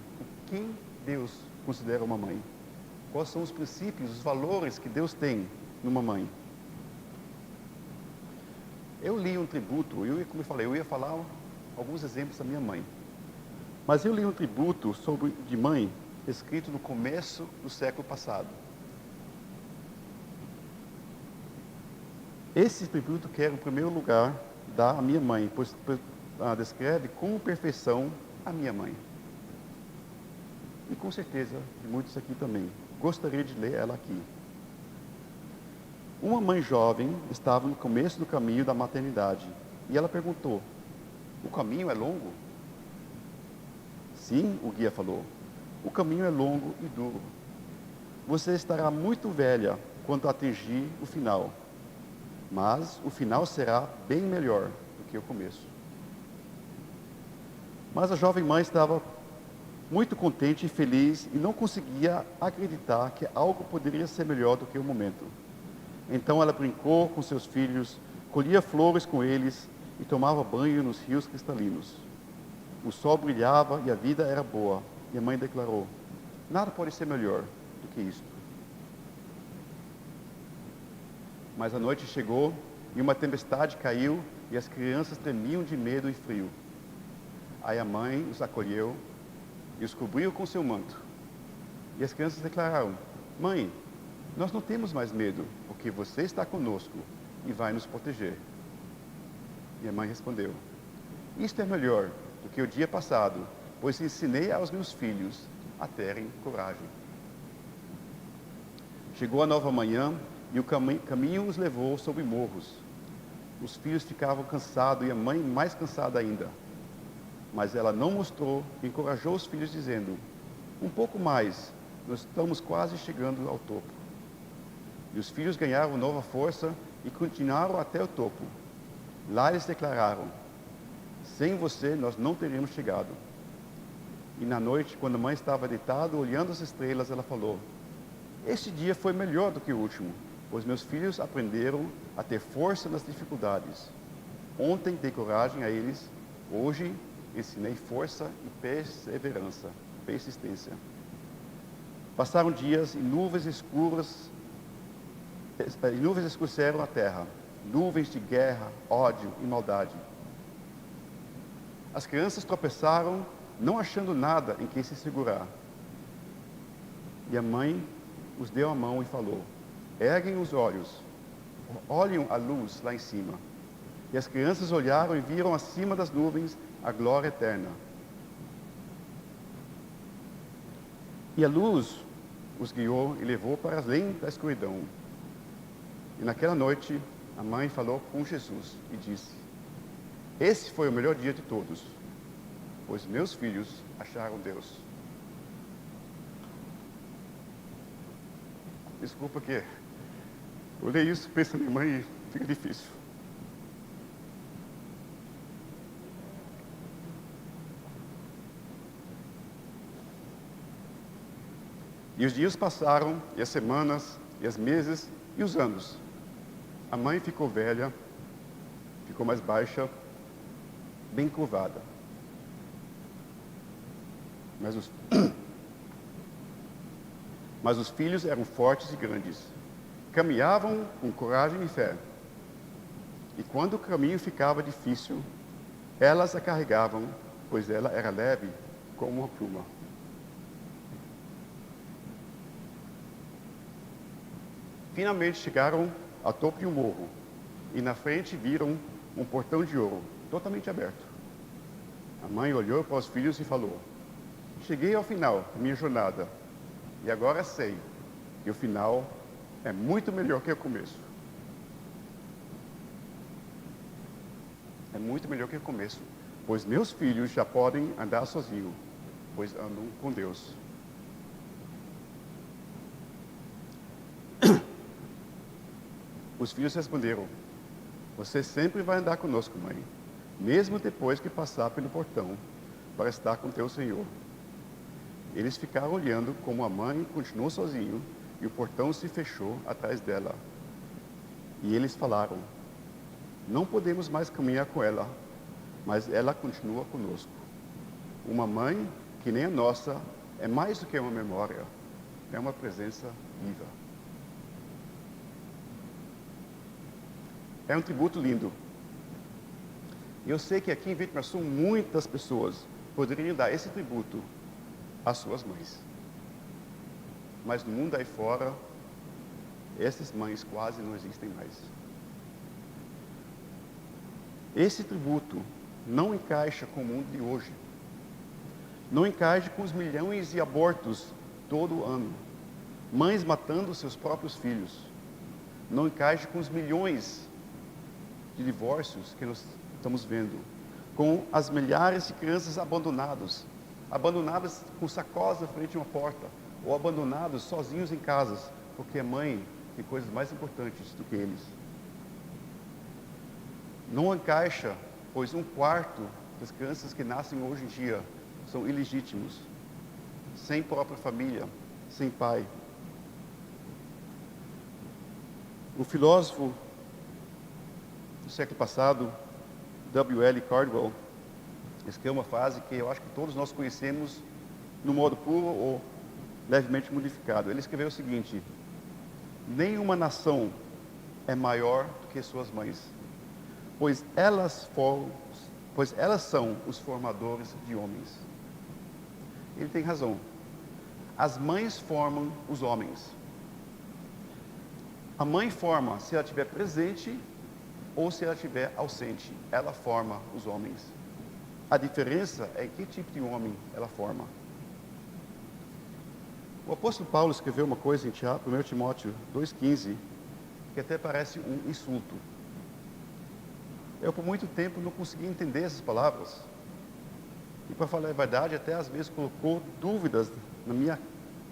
Quem Deus considera uma mãe? Quais são os princípios, os valores que Deus tem numa mãe? Eu li um tributo, como eu falei, eu ia falar alguns exemplos da minha mãe. Mas eu li um tributo de mãe, escrito no começo do século passado. Esse tributo quer, em primeiro lugar, dá à minha mãe, pois descreve com perfeição a minha mãe. E com certeza, de muitos aqui também. Gostaria de ler ela aqui. Uma mãe jovem estava no começo do caminho da maternidade e ela perguntou: o caminho é longo? Sim, o guia falou. O caminho é longo e duro. Você estará muito velha quando atingir o final, mas o final será bem melhor do que o começo. Mas a jovem mãe estava muito contente e feliz e não conseguia acreditar que algo poderia ser melhor do que o momento. Então ela brincou com seus filhos, colhia flores com eles e tomava banho nos rios cristalinos. O sol brilhava e a vida era boa. E a mãe declarou: nada pode ser melhor do que isto. Mas a noite chegou e uma tempestade caiu e as crianças tremiam de medo e frio. Aí a mãe os acolheu e os cobriu com seu manto. E as crianças declararam: mãe, nós não temos mais medo, porque você está conosco e vai nos proteger. E a mãe respondeu: isto é melhor do que o dia passado, pois ensinei aos meus filhos a terem coragem. Chegou a nova manhã e o caminho os levou sobre morros. Os filhos ficavam cansados e a mãe mais cansada ainda. Mas ela não mostrou e encorajou os filhos dizendo: um pouco mais, nós estamos quase chegando ao topo. E os filhos ganharam nova força e continuaram até o topo. Lá eles declararam: sem você nós não teríamos chegado. E na noite, quando a mãe estava deitada olhando as estrelas, ela falou: este dia foi melhor do que o último, pois meus filhos aprenderam a ter força nas dificuldades. Ontem dei coragem a eles, hoje ensinei força e perseverança, persistência. Passaram dias e nuvens escureceram a terra, nuvens de guerra, ódio e maldade. As crianças tropeçaram, não achando nada em que se segurar. E a mãe os deu a mão e falou: erguem os olhos, olhem a luz lá em cima. E as crianças olharam e viram acima das nuvens a glória eterna. E a luz os guiou e levou para além da escuridão. E naquela noite, a mãe falou com Jesus e disse: esse foi o melhor dia de todos, pois meus filhos acharam Deus. Desculpa que eu leio isso, penso na minha mãe e fica difícil. E os dias passaram, e as semanas, e os meses, e os anos. A mãe ficou velha, ficou mais baixa, bem curvada. Mas os filhos eram fortes e grandes. Caminhavam com coragem e fé. E quando o caminho ficava difícil, elas a carregavam, pois ela era leve como uma pluma. Finalmente chegaram ao topo de um morro, e na frente viram um portão de ouro, totalmente aberto. A mãe olhou para os filhos e falou: cheguei ao final da minha jornada, e agora sei que o final é muito melhor que o começo. É muito melhor que o começo, pois meus filhos já podem andar sozinhos, pois andam com Deus. Os filhos responderam: você sempre vai andar conosco, mãe, mesmo depois que passar pelo portão, para estar com teu Senhor. Eles ficaram olhando como a mãe continuou sozinha e o portão se fechou atrás dela. E eles falaram: não podemos mais caminhar com ela, mas ela continua conosco. Uma mãe que nem a nossa é mais do que uma memória, é uma presença viva. É um tributo lindo. Eu sei que aqui em Vitimaçu muitas pessoas poderiam dar esse tributo às suas mães. Mas no mundo aí fora, essas mães quase não existem mais. Esse tributo não encaixa com o mundo de hoje. Não encaixa com os milhões de abortos todo ano. Mães matando seus próprios filhos. Não encaixa com os milhões de divórcios que nós estamos vendo. Com as milhares de crianças abandonadas com sacolas na frente de uma porta, ou abandonados sozinhos em casas, porque a mãe tem coisas mais importantes do que eles. Não encaixa, pois 1/4 das crianças que nascem hoje em dia são ilegítimos, sem própria família, sem pai. O filósofo do século passado, W.L. Caldwell, escreveu uma frase que eu acho que todos nós conhecemos no modo puro ou levemente modificado. Ele escreveu o seguinte: nenhuma nação é maior do que suas mães, pois elas são os formadores de homens. Ele tem razão. As mães formam os homens. A mãe forma se ela estiver presente ou se ela estiver ausente. Ela forma os homens. A diferença é que tipo de homem ela forma. O apóstolo Paulo escreveu uma coisa em 1 Timóteo 2,15, que até parece um insulto. Eu por muito tempo não consegui entender essas palavras. E para falar a verdade, até às vezes colocou dúvidas na minha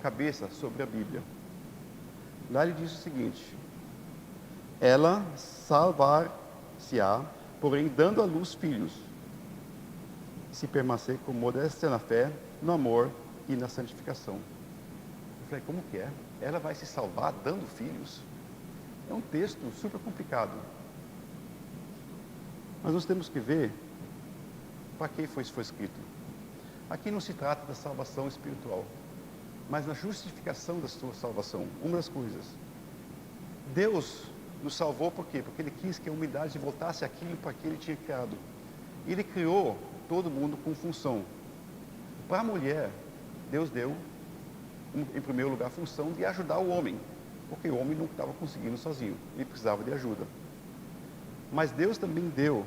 cabeça sobre a Bíblia. Lá ele diz o seguinte: ela salvar-se-á, porém dando à luz filhos, se permanecer com modéstia na fé, no amor e na santificação. Eu falei, como que é? Ela vai se salvar dando filhos? É um texto super complicado. Mas nós temos que ver para que foi escrito. Aqui não se trata da salvação espiritual, mas na justificação da sua salvação. Uma das coisas, Deus nos salvou por quê? Porque Ele quis que a humanidade voltasse àquilo para que Ele tinha criado. Ele criou todo mundo com função. Para a mulher, Deus deu, em primeiro lugar, a função de ajudar o homem, porque o homem não estava conseguindo sozinho, ele precisava de ajuda. Mas Deus também deu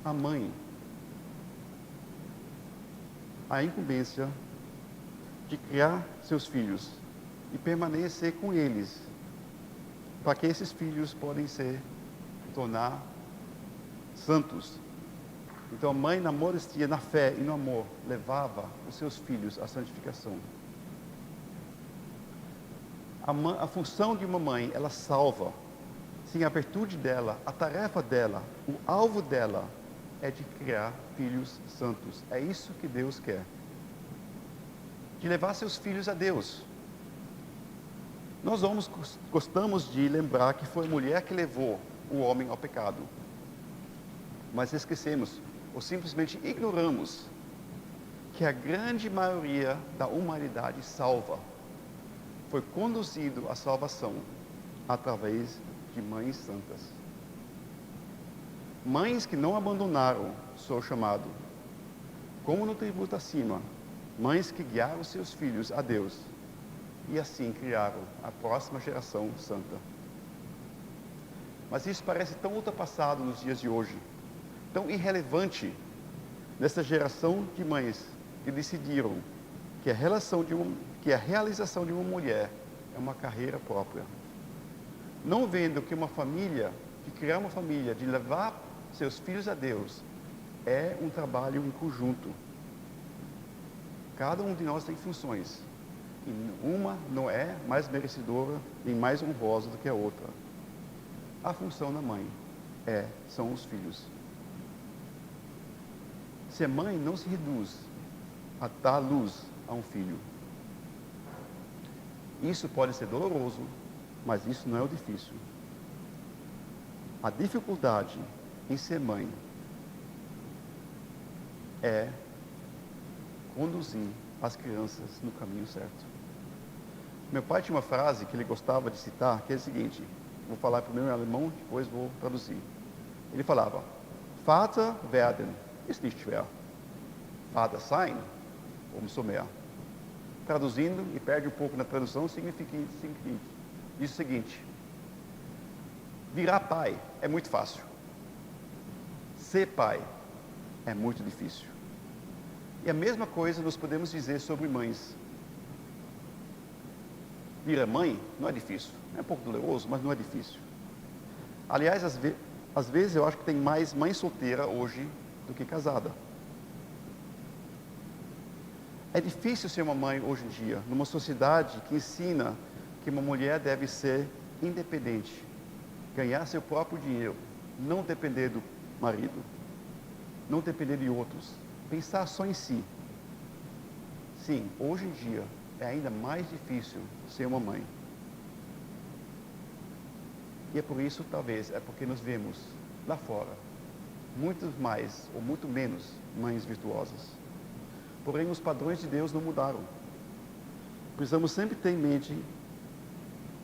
à mãe a incumbência de criar seus filhos e permanecer com eles, para que esses filhos podem tornar santos. Então a mãe, na modestia, na fé e no amor, levava os seus filhos à santificação. A função de uma mãe, ela salva. Sim, a virtude dela, a tarefa dela, o alvo dela é de criar filhos santos. É isso que Deus quer. De levar seus filhos a Deus. Nós gostamos de lembrar que foi a mulher que levou o homem ao pecado. Mas esquecemos, ou simplesmente ignoramos, que a grande maioria da humanidade salva foi conduzido à salvação através de mães santas. Mães que não abandonaram o seu chamado, como no tributo acima, mães que guiaram seus filhos a Deus e assim criaram a próxima geração santa. Mas isso parece tão ultrapassado nos dias de hoje, tão irrelevante nessa geração de mães que decidiram que a realização de uma mulher é uma carreira própria. Não vendo que uma família, de criar uma família, de levar seus filhos a Deus, é um trabalho em conjunto. Cada um de nós tem funções. E uma não é mais merecedora nem mais honrosa do que a outra. A função da mãe são os filhos. Se a mãe não se reduz a dar luz a um filho, isso pode ser doloroso, mas isso não é o difícil. A dificuldade em ser mãe é conduzir as crianças no caminho certo. Meu pai tinha uma frase que ele gostava de citar, que é a seguinte, vou falar primeiro em alemão, depois vou traduzir. Ele falava: Vater werden ist nicht schwer. Vater sein, umso mehr. Traduzindo, e perde um pouco na tradução, significa diz o seguinte: virar pai é muito fácil. ser pai é muito difícil. E a mesma coisa nós podemos dizer sobre mães. Virar mãe não é difícil. É um pouco doloroso, mas não é difícil. Aliás, às vezes eu acho que tem mais mãe solteira hoje do que casada. É difícil ser uma mãe hoje em dia, numa sociedade que ensina que uma mulher deve ser independente, ganhar seu próprio dinheiro, não depender do marido, não depender de outros, pensar só em si. Sim, hoje em dia é ainda mais difícil ser uma mãe. E é por isso, talvez, é porque nós vemos lá fora muitos mais ou muito menos mães virtuosas. Porém, os padrões de Deus não mudaram. Precisamos sempre ter em mente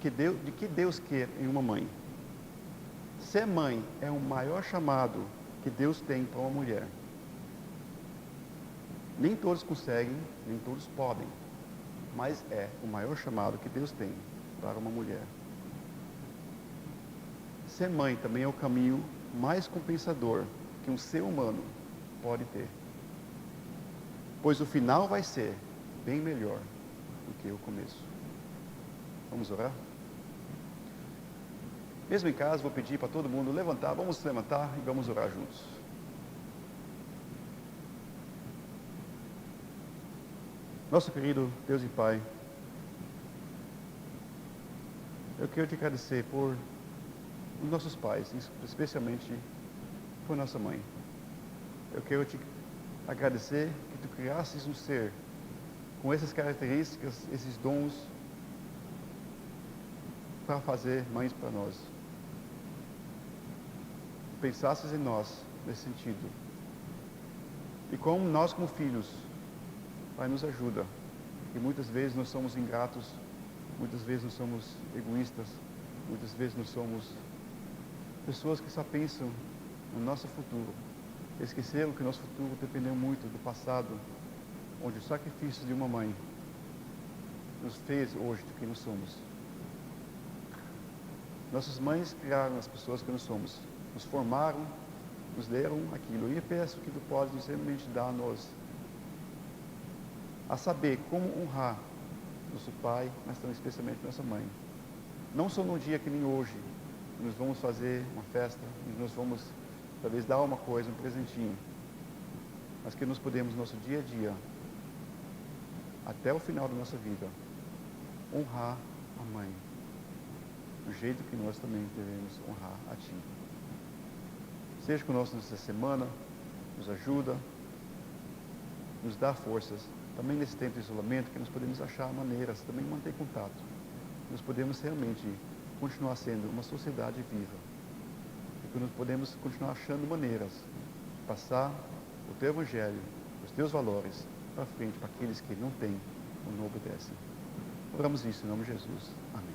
de que Deus quer em uma mãe. Ser mãe é o maior chamado que Deus tem para uma mulher. Nem todos conseguem, nem todos podem, mas é o maior chamado que Deus tem para uma mulher. Ser mãe também é o caminho mais compensador que um ser humano pode ter. Pois o final vai ser bem melhor do que o começo. Vamos orar? Mesmo em casa, vou pedir para todo mundo levantar, vamos se levantar e vamos orar juntos. Nosso querido Deus e Pai, eu quero te agradecer por os nossos pais, especialmente por nossa mãe. Eu quero te agradecer que tu criasses um ser com essas características, esses dons, para fazer mães para nós. Pensasses em nós nesse sentido. E como nós, como filhos, Pai, nos ajuda. E muitas vezes nós somos ingratos, muitas vezes nós somos egoístas, muitas vezes nós somos pessoas que só pensam no nosso futuro. Esqueceram que nosso futuro dependeu muito do passado, onde o sacrifício de uma mãe nos fez hoje do que nós somos. Nossas mães criaram as pessoas que nós somos, nos formaram, nos deram aquilo. E eu peço que tu podes simplesmente dar a nós a saber como honrar nosso pai, mas também especialmente nossa mãe. Não só num dia que nem hoje, nós vamos fazer uma festa, e nós vamos talvez dar uma coisa, um presentinho, mas que nós podemos no nosso dia a dia, até o final da nossa vida, honrar a mãe, do jeito que nós também devemos honrar a Ti. Seja conosco nessa semana, nos ajuda, nos dá forças, também nesse tempo de isolamento, que nós podemos achar maneiras, também manter contato, nós podemos realmente continuar sendo uma sociedade viva, e que nós podemos continuar achando maneiras de passar o Teu Evangelho, os Teus valores, para frente, para aqueles que não têm ou não obedecem. Oramos isso em nome de Jesus. Amém.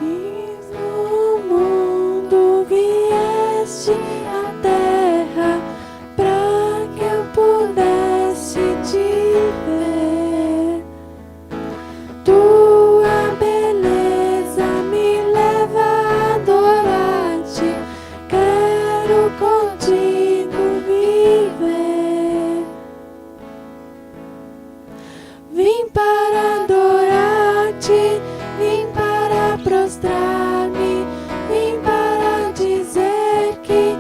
E no mundo vieste à terra pra que eu pudesse te ver. Tua beleza me leva a adorar-te. Quero contigo viver. Vim para adorar-te. Vim para prostrar-me, vim para dizer que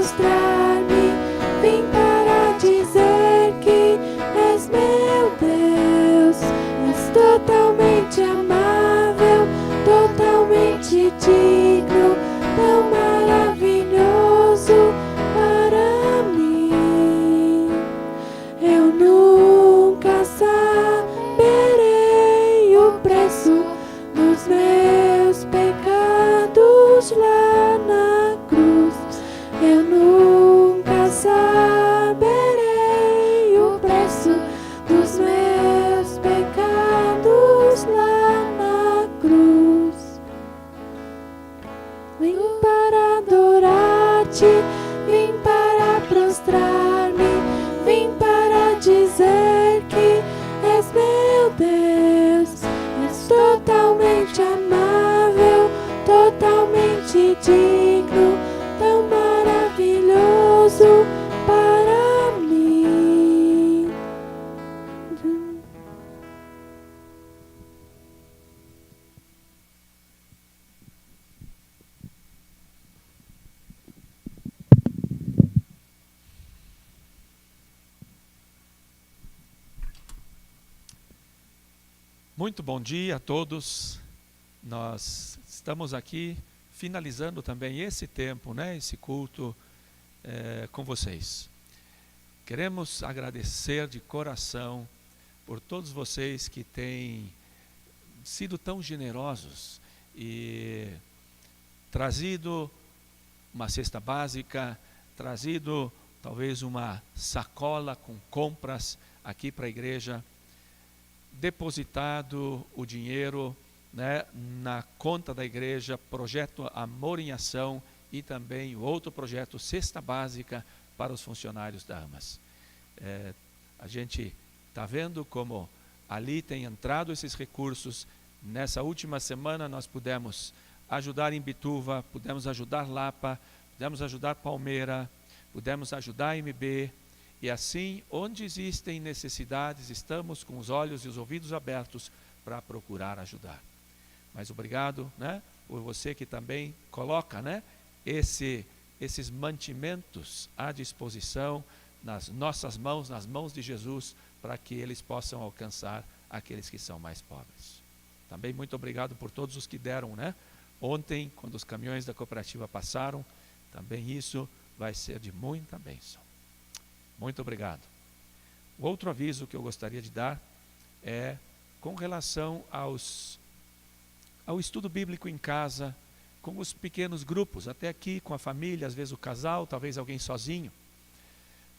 prostrar-me, vim para dizer que és meu Deus. És totalmente amável, totalmente digno, tão maravilhoso para mim. Eu nunca saberei o preço dos meus pecados lá na cruz. Eu nunca saberei o preço dos meus pecados lá na cruz. Vim para adorar-te, vim para prostrar-me, vim para dizer que és meu Deus. És totalmente amável, totalmente digno, tão maravilhoso para mim. Muito bom dia a todos. Nós estamos aqui finalizando também esse tempo, né, esse culto com vocês. Queremos agradecer de coração por todos vocês que têm sido tão generosos e trazido uma cesta básica, trazido talvez uma sacola com compras aqui para a igreja, depositado o dinheiro, né, na conta da igreja, projeto Amor em Ação e também o outro projeto Cesta Básica para os funcionários da AMAS. A gente está vendo como ali tem entrado esses recursos. Nessa última semana nós pudemos ajudar em Bituva, pudemos ajudar Lapa, pudemos ajudar Palmeira, pudemos ajudar MB. E assim, onde existem necessidades, estamos com os olhos e os ouvidos abertos para procurar ajudar. Mas obrigado, né, por você que também coloca, né, esses mantimentos à disposição nas nossas mãos, nas mãos de Jesus, para que eles possam alcançar aqueles que são mais pobres. Também muito obrigado por todos os que deram, né? Ontem, quando os caminhões da cooperativa passaram, também isso vai ser de muita bênção. Muito obrigado. O outro aviso que eu gostaria de dar é com relação ao estudo bíblico em casa, com os pequenos grupos, até aqui com a família, às vezes o casal, talvez alguém sozinho.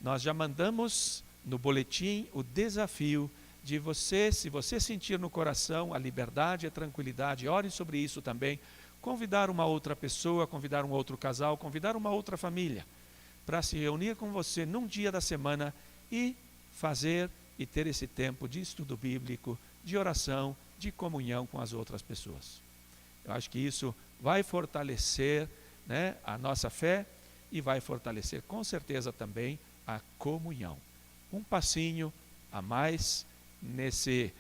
Nós já mandamos no boletim o desafio de você, se você sentir no coração a liberdade e a tranquilidade, ore sobre isso também, convidar uma outra pessoa, convidar um outro casal, convidar uma outra família, para se reunir com você num dia da semana e fazer e ter esse tempo de estudo bíblico, de oração, de comunhão com as outras pessoas. Eu acho que isso vai fortalecer, né, a nossa fé e vai fortalecer com certeza também a comunhão. Um passinho a mais nesse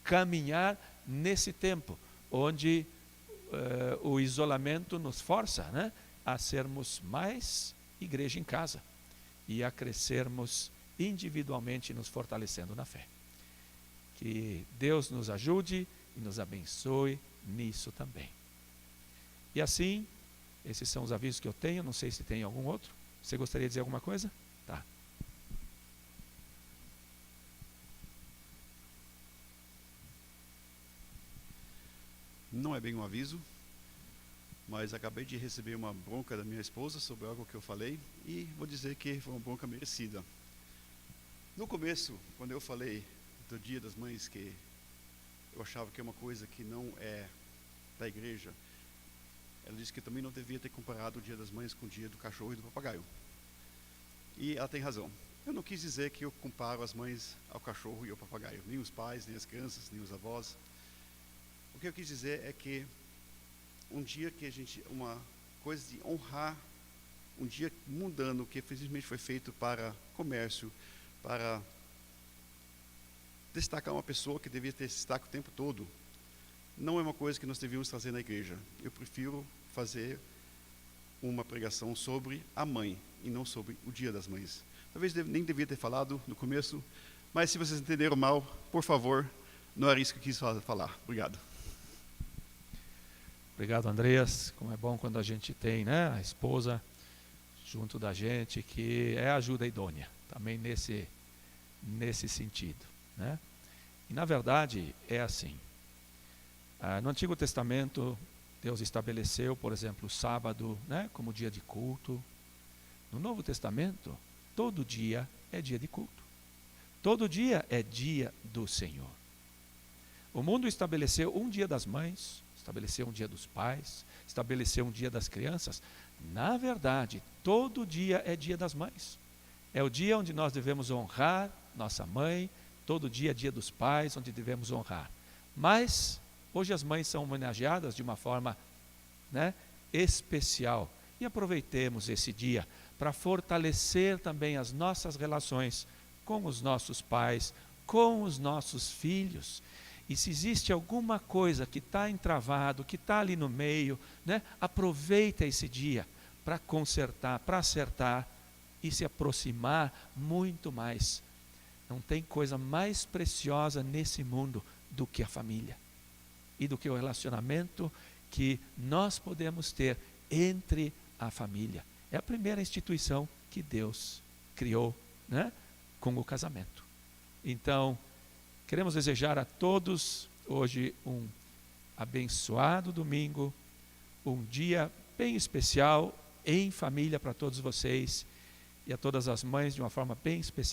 caminhar, nesse tempo, onde o isolamento nos força, né, a sermos mais igreja em casa e a crescermos individualmente, nos fortalecendo na fé. Que Deus nos ajude e nos abençoe nisso também. E assim, esses são os avisos que eu tenho. Não sei se tem algum outro. Você gostaria de dizer alguma coisa? Tá. Não é bem um aviso, mas acabei de receber uma bronca da minha esposa sobre algo que eu falei e vou dizer que foi uma bronca merecida. No começo, quando eu falei do Dia das Mães, que eu achava que é uma coisa que não é da igreja, ela disse que também não devia ter comparado o Dia das Mães com o Dia do Cachorro e do Papagaio. E ela tem razão. Eu não quis dizer que eu comparo as mães ao cachorro e ao papagaio, nem os pais, nem as crianças, nem os avós. O que eu quis dizer é que um dia que uma coisa de honrar, um dia mundano que felizmente foi feito para comércio, para destacar uma pessoa que devia ter esse destaque o tempo todo, não é uma coisa que nós devíamos trazer na igreja. Eu prefiro fazer uma pregação sobre a mãe e não sobre o Dia das Mães. Talvez nem devia ter falado no começo, mas se vocês entenderam mal, por favor, não era isso que eu quis falar. Obrigado. Obrigado, Andreas. Como é bom quando a gente tem, né, a esposa junto da gente, que é a ajuda idônea, também nesse sentido, né? E na verdade é assim. No Antigo Testamento, Deus estabeleceu, por exemplo, o sábado, né, como dia de culto. No Novo Testamento, todo dia é dia de culto. Todo dia é dia do Senhor. O mundo estabeleceu um dia das mães, estabeleceu um dia dos pais, estabeleceu um dia das crianças. Na verdade, todo dia é dia das mães. É o dia onde nós devemos honrar nossa mãe, todo dia é dia dos pais, onde devemos honrar. Mas hoje as mães são homenageadas de uma forma, né, especial. E aproveitemos esse dia para fortalecer também as nossas relações com os nossos pais, com os nossos filhos. E se existe alguma coisa que está entravado, que está ali no meio, né, aproveita esse dia para consertar, para acertar e se aproximar muito mais. Não tem coisa mais preciosa nesse mundo do que a família e do que o relacionamento que nós podemos ter entre a família. É a primeira instituição que Deus criou, né, com o casamento. Então, queremos desejar a todos hoje um abençoado domingo, um dia bem especial em família para todos vocês e a todas as mães de uma forma bem especial.